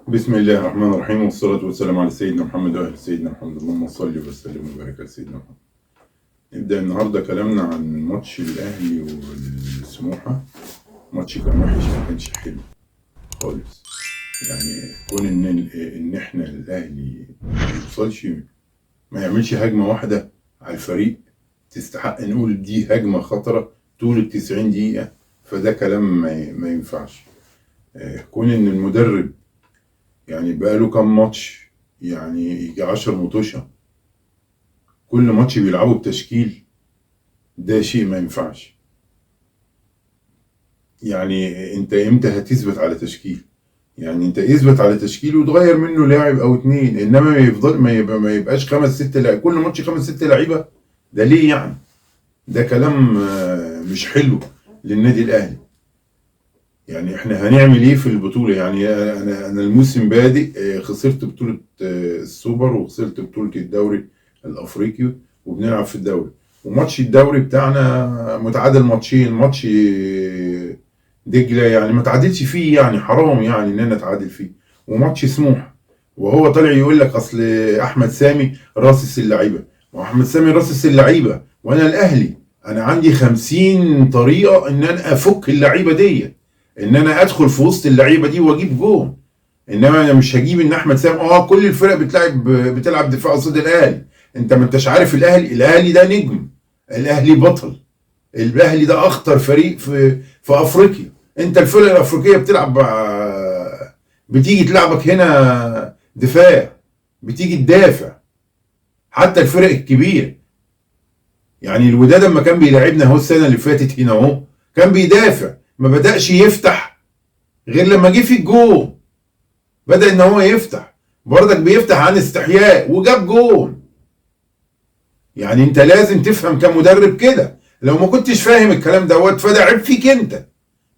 بسم الله الرحمن الرحيم، والصلاة والسلام على سيدنا محمد وأهل سيدنا محمد. اللهم صل وسلم وبارك على سيدنا محمد. نبدأ النهاردة كلامنا عن ماتش الأهلي والسموحة. ماتش كان وحش، ما كانش حلو خالص. يعني كون إن إحنا الأهلي ما يوصلش، ما يعملش هجمة واحدة على الفريق تستحق نقول دي هجمة خطرة طول ال90 دقيقة، فده كلام ما ينفعش. كون إن المدرب يعني بقاله كام ماتش، يعني يجي 10 مطوشة، كل ماتش بيلعبوا بتشكيل، ده شيء ما ينفعش. يعني انت امتى هتثبت على تشكيل؟ يعني انت اثبت على تشكيل وتغير منه لاعب او اتنين، انما ما يفضل ما يبقاش خمس ست لاعب كل ماتش، خمس ست لعيبه. ده ليه يعني؟ ده كلام مش حلو للنادي الاهلي. يعني احنا هنعمل ايه في البطوله؟ يعني انا الموسم بادئ، خسرت بطوله السوبر، وخسرت بطوله الدوري الافريقي، وبنلعب في الدوري. وماتش الدوري بتاعنا متعادل ماتشين، ماتش دجله يعني ما تعادلش فيه، يعني حرام يعني ان انا اتعادل فيه، وماتش سموحه. وهو طالع يقول لك اصل احمد سامي راصص اللعيبه. واحمد سامي راصص اللعيبه وانا الاهلي، انا عندي 50 طريقه ان انا افك اللعيبه دي، ان انا ادخل في وسط اللعيبه دي واجيب جون. انما انا مش هجيب ان احمد سامي كل الفرق بتلعب دفاع قصاد الاهلي. انت ما انتش عارف الاهلي ده نجم، الاهلي بطل، الاهلي ده اخطر فريق في افريقيا. انت الفرق الافريقيه بتلعب بتيجي تلعبك هنا دفاع، بتيجي تدافع. حتى الفرق الكبيره، يعني الوداد لما كان بيلعبنا اهو السنه اللي فاتت هنا اهو، كان بيدافع، ما بدأش يفتح غير لما جه في الجون. بدأ ان هو يفتح، برضك بيفتح عن استحياء وجاب جون. يعني انت لازم تفهم كمدرب كده. لو ما كنتش فاهم الكلام دوت فده عيب فيك انت،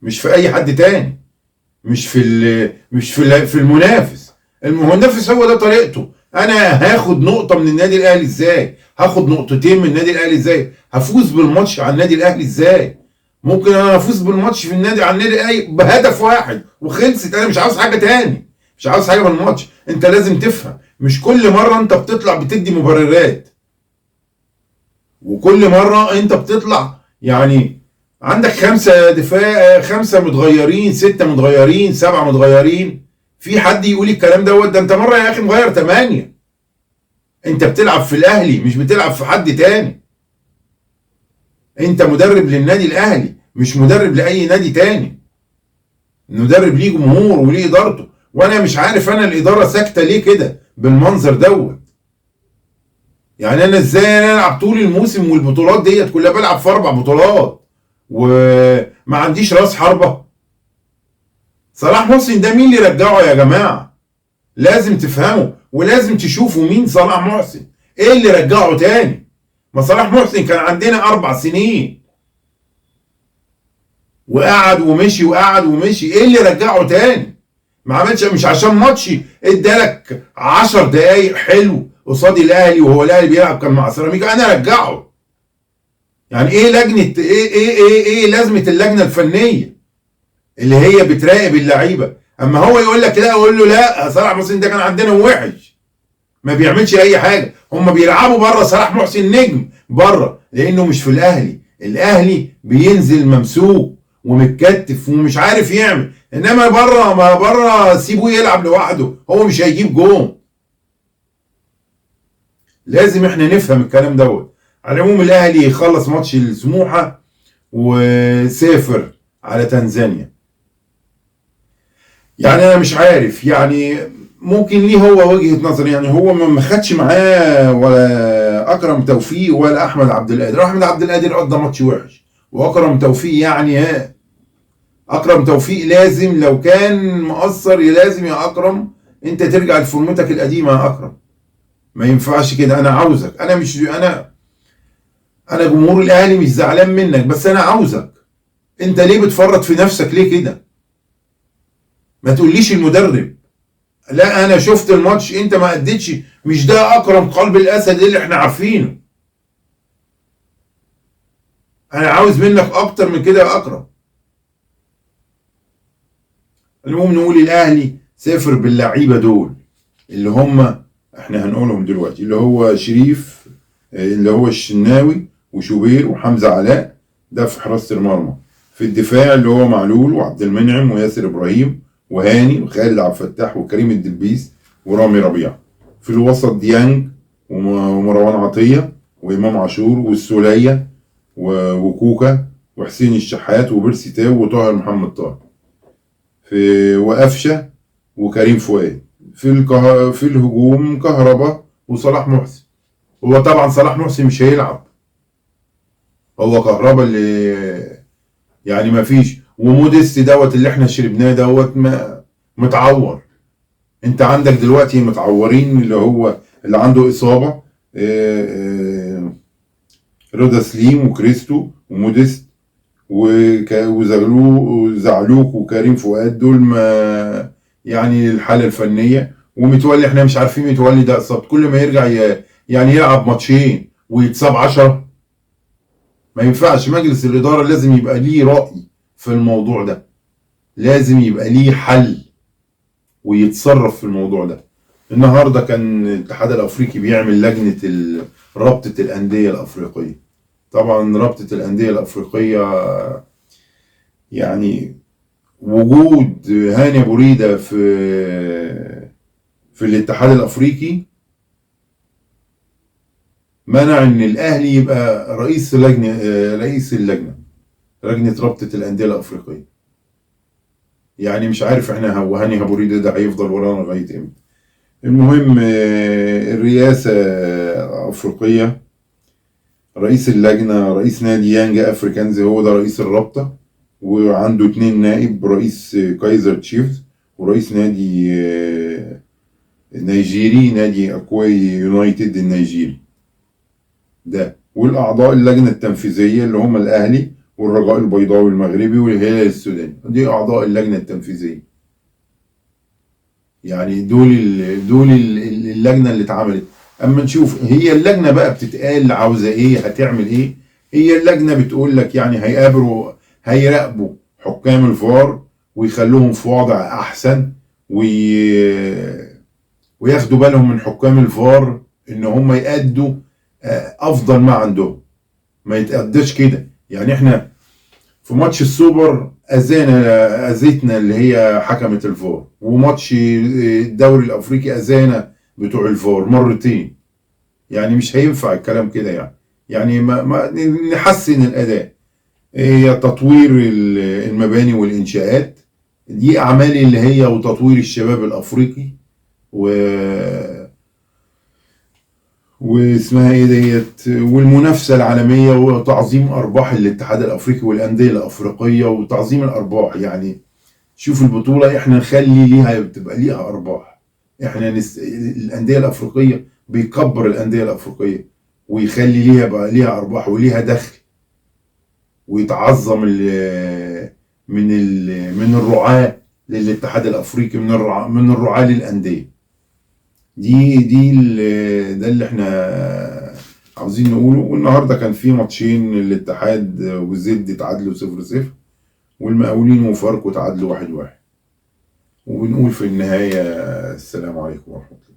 مش في اي حد تاني، مش في المنافس. المنافس هو ده طريقته. انا هاخد نقطة من النادي الاهلي ازاي؟ هاخد نقطتين من النادي الاهلي ازاي؟ هفوز بالماتش على النادي الاهلي ازاي؟ ممكن انا افوز بالماتش على النادي الاهلي بهدف واحد وخلصت، انا مش عاوز حاجة تاني، مش عاوز حاجة من الماتش. انت لازم تفهم، مش كل مرة انت بتطلع بتدي مبررات، وكل مرة انت بتطلع يعني عندك خمسة دفاع، خمسة متغيرين، ستة متغيرين، سبعة متغيرين. في حد يقول الكلام دوت؟ ده انت مرة يا اخي مغير 8. انت بتلعب في الاهلي، مش بتلعب في حد تاني. انت مدرب للنادي الاهلي، مش مدرب لاي نادي تاني. مدرب ليه جمهور وليه ادارته. وانا مش عارف انا الادارة ساكتة ليه كده بالمنظر دوت. يعني انا ازاي العب طول الموسم والبطولات ديت كلها، بلعب في 4 بطولات وما عنديش راس حربة؟ صلاح محسن ده مين اللي رجعه يا جماعة؟ لازم تفهموا ولازم تشوفوا مين صلاح محسن، ايه اللي رجعه تاني؟ ما صلاح محسن كان عندنا 4 سنين وقعد ومشي وقعد ومشي، ايه اللي رجعه تاني؟ ما عملش، مش عشان ماتش ادالك 10 دقايق حلو قصاد الاهلي وهو الاهلي بيلعب كان مع سيراميكا انا رجعه. يعني ايه لجنه، ايه لازمه اللجنه الفنيه اللي هي بتراقب اللعيبه؟ اما هو يقول لك لا، اقول له لا، صلاح محسن ده كان عندنا وحش، ما بيعملش اي حاجه. هم بيلعبوا بره، صلاح محسن نجم بره لانه مش في الاهلي. الاهلي بينزل ممسوك ومتكتف ومش عارف يعمل، انما بره، ما بره سيبوه يلعب لوحده، هو مش هيجيب جون. لازم احنا نفهم الكلام دوت. على العموم الاهلي خلص ماتش السموحه وسافر على تنزانيا. يعني انا مش عارف، يعني ممكن ليه هو وجهة نظر. يعني هو ما خدش معاه ولا اكرم توفيق ولا احمد عبد القادر. احمد عبد القادر قضى ماتش وحش، واكرم توفيق يعني اكرم توفيق لازم لو كان مقصر لازم يا اكرم انت ترجع لفورمتك القديمه يا اكرم. ما ينفعش كده. انا عاوزك، انا مش انا جمهور الاهلي مش زعلان منك، بس انا عاوزك. انت ليه بتفرط في نفسك ليه كده؟ ما تقوليش المدرب. لا، انا شفت الماتش، انت ما اديتش، مش ده اكرم قلب الاسد اللي احنا عارفينه. انا عاوز منك اكتر من كده يا اكرم. المهم نقول الاهلي سافر باللعيبه دول اللي هم احنا هنقولهم دلوقتي، اللي هو شريف، اللي هو الشناوي وشوبير وحمزه علاء، ده في حراسه المرمى. في الدفاع اللي هو معلول وعبد المنعم وياسر ابراهيم وهاني وخالد عبد الفتاح وكريم الدبيس ورامي ربيعه. في الوسط ديانج ومروان عطيه وامام عاشور والسوليه وكوكا وحسين الشحات وبيرسي تاو وطاهر محمد طاهر. في وقفشه وكريم فؤاد. في الهجوم كهربا وصلاح محسن. هو طبعا صلاح محسن مش هيلعب، هو كهربا اللي يعني ما فيش. وموديست دوت اللي احنا شربناه دوت متعور. انت عندك دلوقتي متعورين، اللي هو اللي عنده اصابه رضا سليم وكريستو وموديست وزعلوك وكريم فؤاد، دول ما يعني الحاله الفنيه. ومتولي احنا مش عارفين متولي ده اصابته، كل ما يرجع يعني يلعب ماتشين ويتصاب 10. ما ينفعش. مجلس الاداره لازم يبقى ليه راي في الموضوع ده، لازم يبقى ليه حل ويتصرف في الموضوع ده. النهارده كان الاتحاد الافريقي بيعمل لجنه رابطه الانديه الافريقيه. طبعا رابطه الانديه الافريقيه يعني وجود هاني ابو ريده في الاتحاد الافريقي منع ان الاهلي يبقى رئيس اللجنه رابطه الانديه الافريقيه. يعني مش عارف احنا هاني ابو ريده ده هيفضل ورانا لغايه امتى. المهم الرئاسه افريقيه، رئيس اللجنه رئيس نادي يانج افريكانز، هو ده رئيس الرابطه، وعنده 2 نائب، رئيس كايزر تشيفز ورئيس نادي نيجيري، نادي اكواي يونايتد النيجيري ده. والاعضاء اللجنه التنفيذيه اللي هم الاهلي والرجاء البيضاوي المغربي والهلال السوداني، دي اعضاء اللجنه التنفيذيه. يعني دول اللجنه اللي اتعملت. اما نشوف هي اللجنه بقى بتتقال عاوزه ايه، هتعمل ايه. هي اللجنه بتقول لك يعني هيراقبوا حكام الفار ويخلوهم في وضع احسن، وياخدوا بالهم من حكام الفار ان هم يأدوا افضل ما عندهم، ما يتأداش كده. يعني احنا في ماتش السوبر اذيتنا اللي هي حكمة الفار، وماتش الدوري الافريقي اذانا بتوع الفار مرتين. يعني مش هينفع الكلام كده. يعني ما نحسن الاداء، هي تطوير المباني والانشاءات، دي اعمال اللي هي، وتطوير الشباب الافريقي واسمها ايه ديت، والمنافسه العالميه وتعظيم ارباح الاتحاد الافريقي والانديه الافريقيه وتعظيم الارباح. يعني شوف البطوله احنا نخلي ليها تبقى ليها ارباح. احنا الانديه الافريقيه بيكبر الانديه الافريقيه ويخلي ليها بقى ليها ارباح وليها دخل، ويتعظم من الرعاة للاتحاد الافريقي، من الرعاة للانديه. ده اللي احنا عاوزين نقوله. والنهارده كان في ماتشين، الاتحاد وزد تعادلوا 0-0، والمقاولين وفاركو تعادلوا 1-1. وبنقول في النهاية السلام عليكم ورحمة الله.